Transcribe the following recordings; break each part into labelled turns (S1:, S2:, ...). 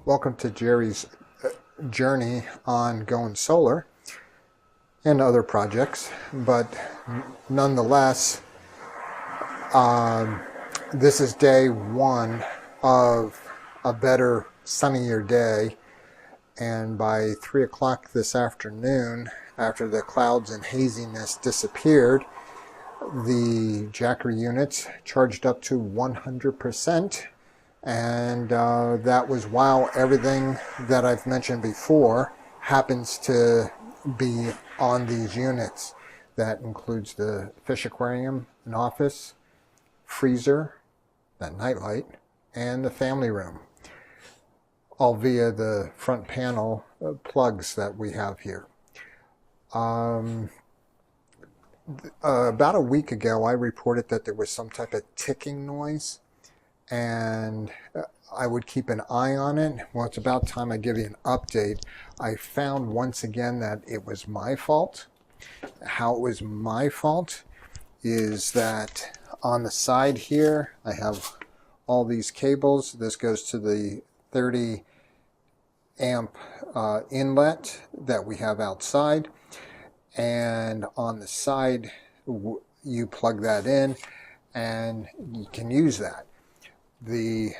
S1: Welcome to Jerry's journey on going solar and other projects, but nonetheless, this is day one of a better, sunnier day, and by 3 o'clock this afternoon, after the clouds and haziness disappeared, the Jackery units charged up to 100%. And that was while everything that I've mentioned before happens to be on these units. That includes the fish aquarium and office, freezer, that nightlight, and the family room, all via the front panel plugs that we have here. About a week ago, I reported that there was some type of ticking noise, and I would keep an eye on it. Well, it's about time I give you an update. I found once again that it was my fault. How it was my fault is that on the side here, I have all these cables. This goes to the 30 amp inlet that we have outside. And on the side, you plug that in and you can use that. The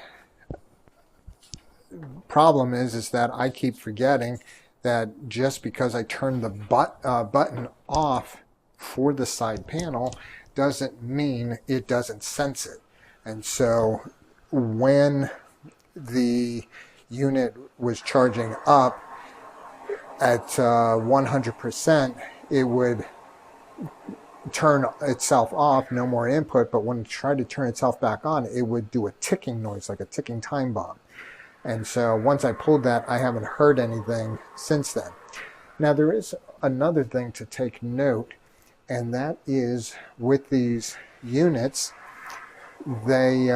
S1: problem is that I keep forgetting that just because I turn the button off for the side panel doesn't mean it doesn't sense it. And so when the unit was charging up at 100%, it would turn itself off, no more input, but when it tried to turn itself back on, it would do a ticking noise, like a ticking time bomb. And so once I pulled that, I haven't heard anything since then. Now there is another thing to take note, and that is with these units, they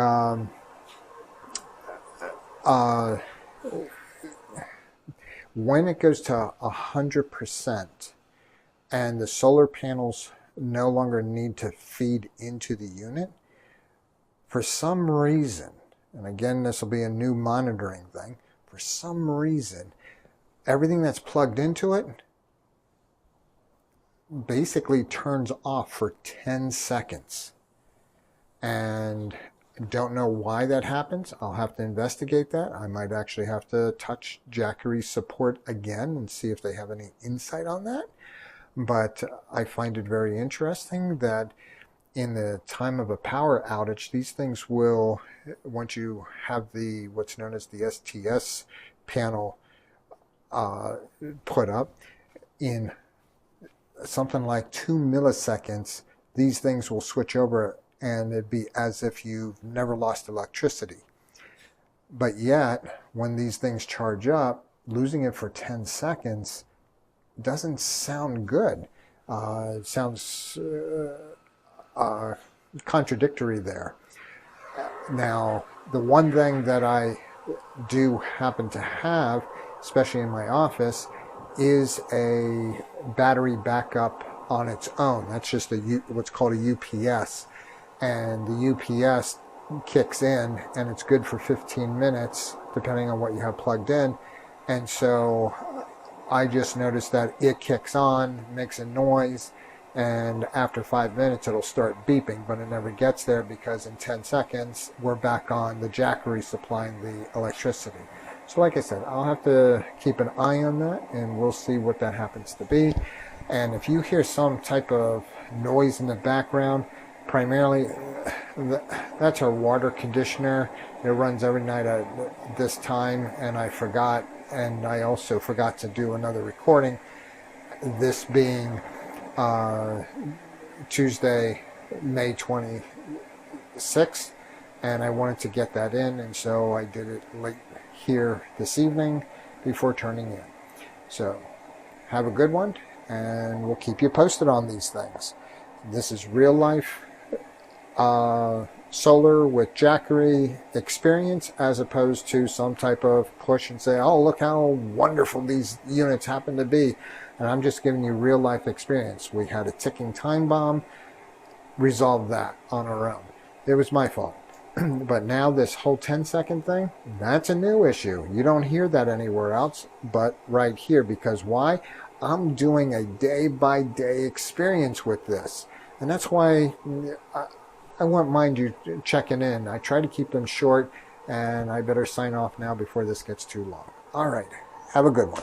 S1: when it goes to 100% and the solar panels no longer need to feed into the unit, for some reason, and again this will be a new monitoring thing, for some reason everything that's plugged into it basically turns off for 10 seconds. And don't know why that happens. I'll have to investigate that. I might actually have to touch Jackery support again and see if they have any insight on that. But I find it very interesting that in the time of a power outage, these things will, once you have the what's known as the STS panel put up, in something like 2 milliseconds, these things will switch over and it'd be as if you've never lost electricity. But yet, when these things charge up, losing it for 10 seconds doesn't sound good. It sounds contradictory there. Now, the one thing that I do happen to have, especially in my office, is a battery backup on its own. That's just what's called a UPS. And the UPS kicks in and it's good for 15 minutes, depending on what you have plugged in. And so I just noticed that it kicks on, makes a noise, and after 5 minutes it'll start beeping, but it never gets there because in 10 seconds we're back on the Jackery supplying the electricity. So like I said, I'll have to keep an eye on that and we'll see what that happens to be. And if you hear some type of noise in the background, primarily that's our water conditioner. It runs every night at this time, and I forgot, and I also forgot to do another recording, this being Tuesday, May 26th, and I wanted to get that in, and so I did it late here this evening before turning in. So have a good one, and we'll keep you posted on these things. This is real life solar with Jackery experience, as opposed to some type of push and say, oh, look how wonderful these units happen to be. And I'm just giving you real life experience. We had a ticking time bomb, resolved that on our own. It was my fault. But now this whole 10-second thing, that's a new issue. You don't hear that anywhere else but right here. Because why? I'm doing a day-by-day experience with this. And that's why I won't mind you checking in. I try to keep them short, and I better sign off now before this gets too long. All right. Have a good one.